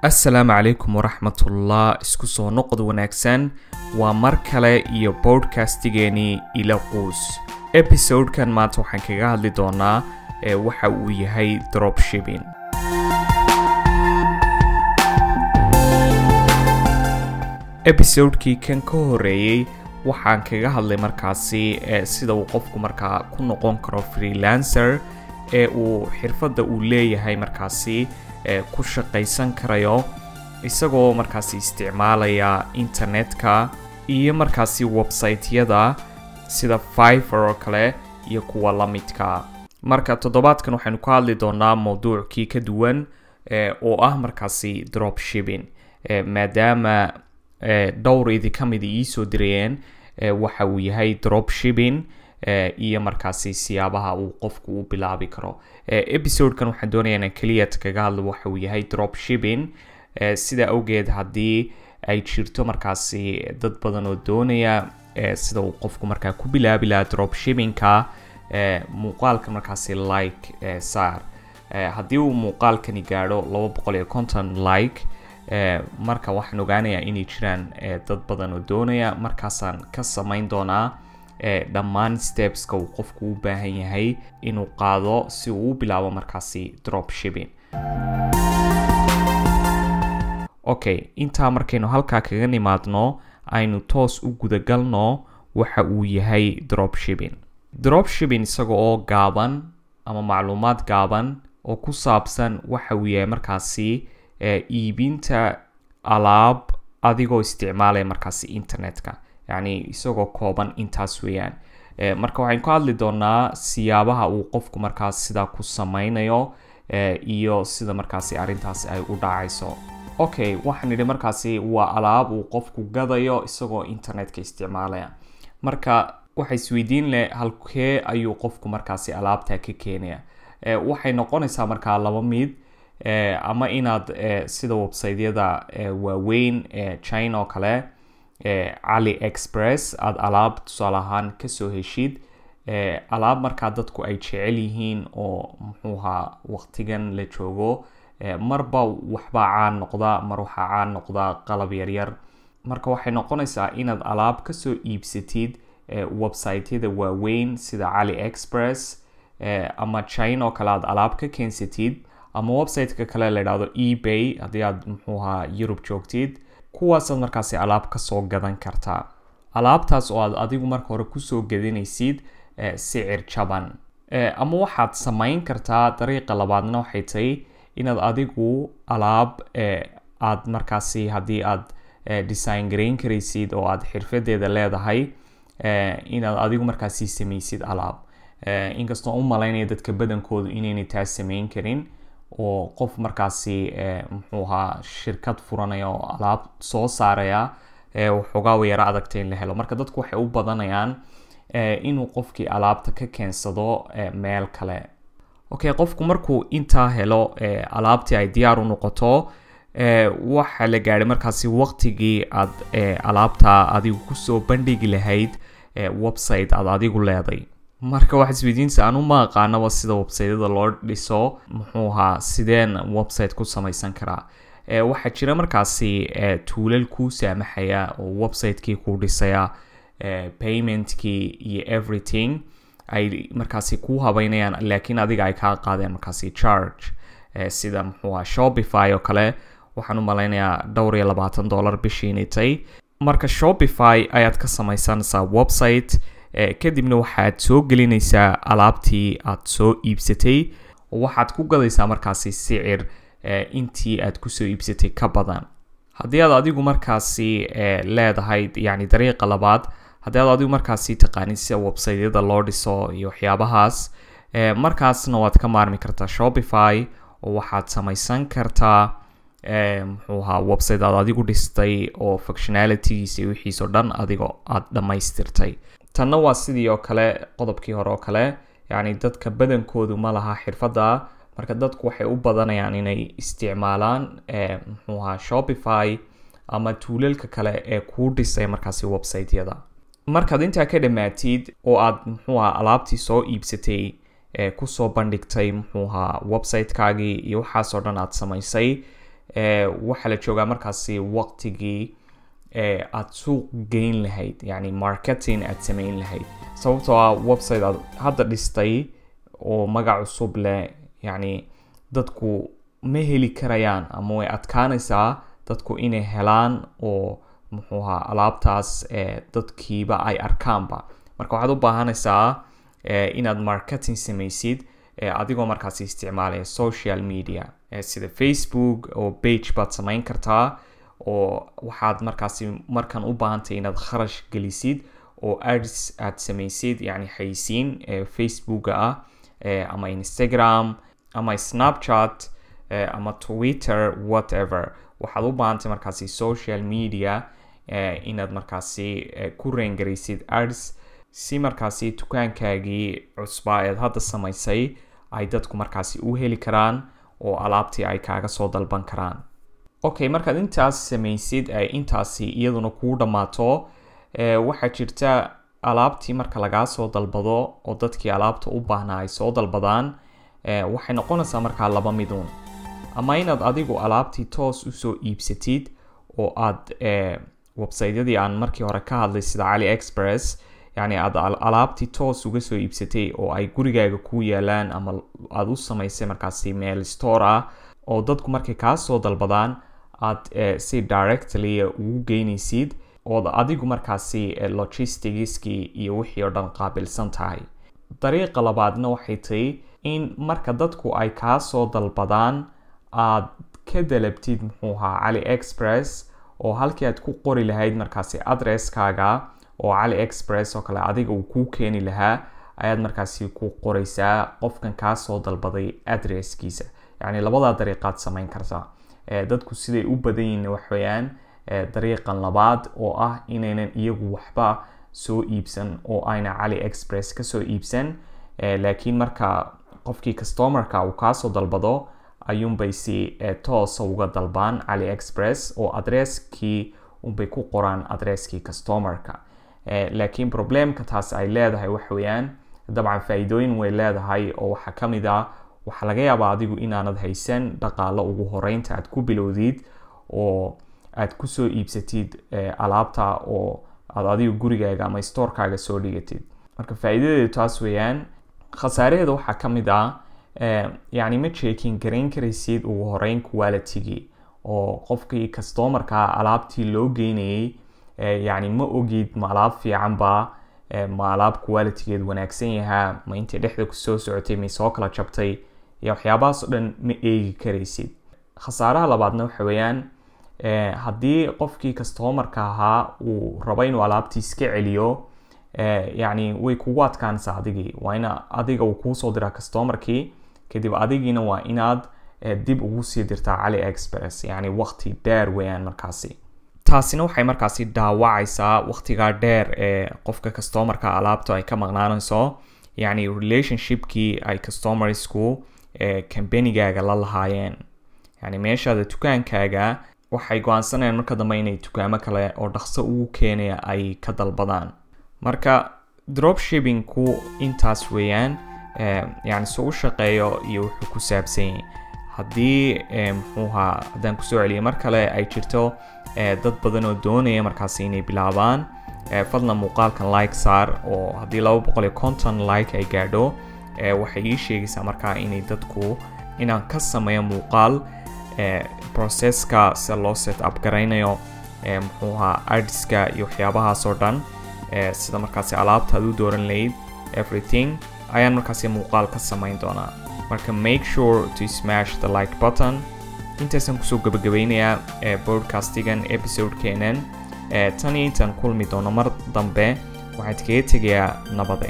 السلام عليكم ورحمة الله اسكسو نقد وناكسان ومركلة iyo podcastigeni ila quus episode kan maanta waxaan kaga hadli doonaa waxa uu yahay dropshipping episode-kii kan ka horeeyay waxaan kaga hadlay markaasi sida uu qofku markaa ku noqon karo freelancer uu xirfadda uu leeyahay markaasi ku shaqaysan karayo isagoo markaasi isticmaalaya internetka iyo markaasi website-yada sida Fiverr oo kale iyo kuwa la midka marka toddobaadkan waxaanu ka hadli doonaa mowduucii ka duwan oo ah markaasi dropshipping maadaama dhowr idinka mid ii soo dirayeen waxa uu yahay dropshipping iyo markaasi siyaabaha uu qofku u bilaabi karo episode-kan waxaan doonayaa inaan kaliya kaga hadlo waxa uu yahay dropshipping sida awgeed haddii ay jirto markaasi dad badan oo doonaya sida uu qofku markaa ku bilaabi lahaa dropshipping-ka muuqaalka markaasi like saar haddii uu muuqaalkani gaadho 250 like marka waxaan ogaanayaa inay jiraan dad badan oo doonaya markaasaan ka samayn doonaa dhammaan stepska uu qofku u baahan yahay inuu qaado si uu u bilaabo markaasi dropshipping okay intaa markaynu halkaa kaga nimaadno aynu toos u gudagalno waxa uu yahay dropshipping isaga oo gaaban ama macluumaad gaaban oo ku saabsan waxa uu yahay markaasi iibinta alaab adigoo isticmaalaya markaasi internetka yani isagoo kooban intaas weeyaan marka waxaan ku hadli doonaa siyaabaha uu qofku markaas sida ku samaynayo iyo sida markaasi arintaas ay u dhacayso okay waxaan idhi markaasi waa alaab uu qofku gadayo isagoo internetka isticmaalaya marka waxa isweydiin leh halkee ayuu qofku markaasi alaabta ka keenaya waxay noqonaysaa markaa laba mid ama inaad sida website-yada waaweyn China oo kale AliExpress aad alaab tusaale ahaan kasoo heshid alaab markaa dadku ay jecel yihiin oo muxuuha waqtigan la joogo marba waxba caan noqda mar waxa caan noqda qalab yaryar marka waxay noqonaysaa inaad alaab kasoo iibsatid website-yada waaweyn sida AliExpress ama China oo kale aad alaab ka keensatid ama website-ka kale la yiraahdo eBay haddii aad muxuuha Europe joogtid kuwaasaad markaasi alaab kasoo gadan kartaa alaabtaas oo aad adigu marka hore kusoo gadanaysid sicir jaban ama waxaad samayn kartaa dariiqa labaadna waxay tahay inaad adigu alaab aad markaasi haddii aad design gareyn karaysid oo aad xirfadeeda leedahay inaad adigu markaasi samaysid alaab inkastoo u malaynaya dadka badankoodu inaynay taas samayn karin oo qof markaasi muxuuha shirkad furanaya oo alaab soo saaraya waxoogaa yara adagtay in la helo marka dadku waxay u badanayaan inuu qofkii alaabta ka keensado meel kale okay qofku markuu intaa helo alaabtii ay diyaar u noqoto waxa la gaadhay markaasi waqtigii aad alaabta adigu kusoo bandhigi lahayd website aad adigu leeday marka waxa isweydiinaysaa anu ma aqaanaba sida website-yada loo dhiso muxuuha sideen website ku samaysan karaa waxaa jira markaasi tuulal ku saamaxaya oo website-kii ku dhisaya payment-kii iyo everything ay markaasi ku habeynayaan laakiin adiga ay kaa qaadeen markaasi charge sida muxuuha Shopify oo kale waxaan u malaynayaa $20 bishii inay tahay marka Shopify ayaad ka samaysanaysaa website kadibna waxaad soo gelinaysaa alaabtii aad soo iibsatay oo waxaad ku gadaysaa markaasi sicir intii aad kusoo iibsatay ka badan haddii aad adigu markaasi leedahay yani dariiqa labaad haddii aad adigu markaasi taqaanid sida website-yada loo dhiso iyo waxyaabahaas markaasna waad ka maarmi kartaa Shopify oo waxaad samaysan kartaa muxuuha website aad adigu dhistay oo functionalities iyo wixiisoo dhan adigoo aad dhammaystirtay tanna waa sidii oo kale qodobkii hore oo kale yani dadka badankoodu ma laha xirfadda marka dadku waxay u badanayaan inay isticmaalaan muxuuha Shopify ama tuulalka kale ee ku dhisay markaasi website-yada markaad intaa ka dhamaatid oo aad muxuuha alaabtii soo iibsatay kusoo bandhigtay muxuuha website-kaagii iyo waxaasoo dhan aad samaysay waxa la joogaa markaasi waqtigii aad suuq geyn lahayd, yani marketing aad samayn lahayd. sababtoo ah website aad hadda dhistay oo magac cusub leh, yani dadku ma heli karayaan ama way adkaanaysaa dadku inay helaan oo muxuu ahaa alaabtaas dadkiiba ay arkaanba. marka waxaad u baahanaysaa inaad marketing samaysid adigoo markaasi isticmaalaya social media sida Facebook oo page baad samayn kartaa, oo waxaad markaasi markan u baahantay inaad kharash gelisid oo ads aad samaysid, yani xayisiin Facebook ah ama Instagram ama Snapchat ama Twitter, whatever. waxaad u baahantay markaasi social media inaad markaasi ku reengaraysid ads si markaasi dukaankaagii cusbaa eed hadda samaysay ay dadku markaasi u heli karaan oo alaabtii ay kaaga soo dalban karaan. okay, markaad intaas samaysid intaasi iyaduna kuu dhammaato, waxaa jirta alaabtii marka lagaa soo dalbado oo dadkii alaabta u baahnaa ay soo dalbadaan, waxay noqonaysaa markaa laba miduun. ama inaad adigu alaabtii toos usoo iibsatid oo aad websiteyadii aan markii hore ka hadlay sida AliExpress, yani aad alaabtii toos uga soo iibsatay oo ay gurigaaga ku yaalaan, ama aad u samaysay markaasi meel store ah oo dadku markay kaa soo dalbadaan aad si directly ugu geynaysid oo adigu markaasi logisticskii iyo wixii oo dhan qaabilsan tahay. dariiqa labaadna waxay tahay in marka dadku ay kaa soo dalbadaan aad ka dalabtid muxuu ahaa AliExpress, oo halkii aad ku qori lahayd markaasi adresskaaga oo AliExpress oo kale adiga uu kuu keeni lahaa, ayaad markaasi ku qoraysaa qofkan kaa soo dalbaday adresskiisa. yani labadaa dariiqaad samayn kartaa. dadku siday u badan yihiin waxweeyaan dariiqan labaad oo ah inaynan iyagu waxba soo iibsan oo ayna AliExpress ka soo iibsan, laakiin marka qofkii customerka uu kaa soo dalbado ayuunbay si toosa uga dalbaan AliExpress oo adresskii unbay ku qoraan adresskii customerka. laakiin problemka taas ay leedahay waxweeyaan, dabcan faa'iidooyin way leedahay oo waxaa ka mid ah waxaa laga yaabaa adigu inaanad haysan dhaqaalo ugu horeynta aad ku bilowdid oo aad kusoo iibsatid alaabta oo aad adigu gurigaaga ama storekaaga soo dhigatid. marka faa'iidadeedu taas weeyaan. khasaaraheeda waxaa ka mid ah yani ma checking garayn karaysid ugu horeyn quality-gii, oo qofkii customerka alaabtii loo geynayay yani ma ogid ma alaab fiican ba, ma alaab quality-geed wanaagsan yahaa, ma intay dhexda kusoo socotay may soo kala jabtay, iyo waxyaabahaas oo dhan ma eegi karaysid. khasaaraha labaadna waxa weeyaan haddii qofkii customerka ahaa uu rabo inuu alaabtii iska celiyo, yani way kugu adkaanaysaa adigii. waa ina adiga uu kuusoo diraa customerkii, kadib adigiina waa inaad dib ugu sii dirtaa AliExpress, yani waqti dheer weeyaan markaasi. taasina waxay markaasi dhaawacaysaa waqtigaa dheer qofka customerka alaabta ay ka maqnaanayso, yani relationshipkii ay customersku companygaaga la lahaayeen. yani meeshaada dukaankaaga waxay go-aansanayaan marka dambe inay dukaamo kale oo dhaqso ugu keenaya ay ka dalbadaan. marka dropshippingku intaas weeyaan, yani soo u shaqeeyo iyo wuxuu ku saabsan yahay. haddii haddaan kusoo celiyo mar kale ay jirto dad badan oo doonaya markaasi inay bilaabaan, fadlan muuqaalkan like saar, oo haddii 250 like ay gaadho waxay ii sheegaysaa markaa inay dadku inaan ka sameeyo muuqaal processka sida loo set up garaynayo adska iyo waxyaabahaas oo dhan, sida markaasi alaabtaad u dooran lahayd everything ayaan markaasi muuqaal ka samayn doonaa. marka make sure to smash the like button. intaasaan kusoo gabagabeynayaa podcastgan episodekeenan. tan iyo intaan kulmi doono mar dambe waxaad kaga tegayaa nabade.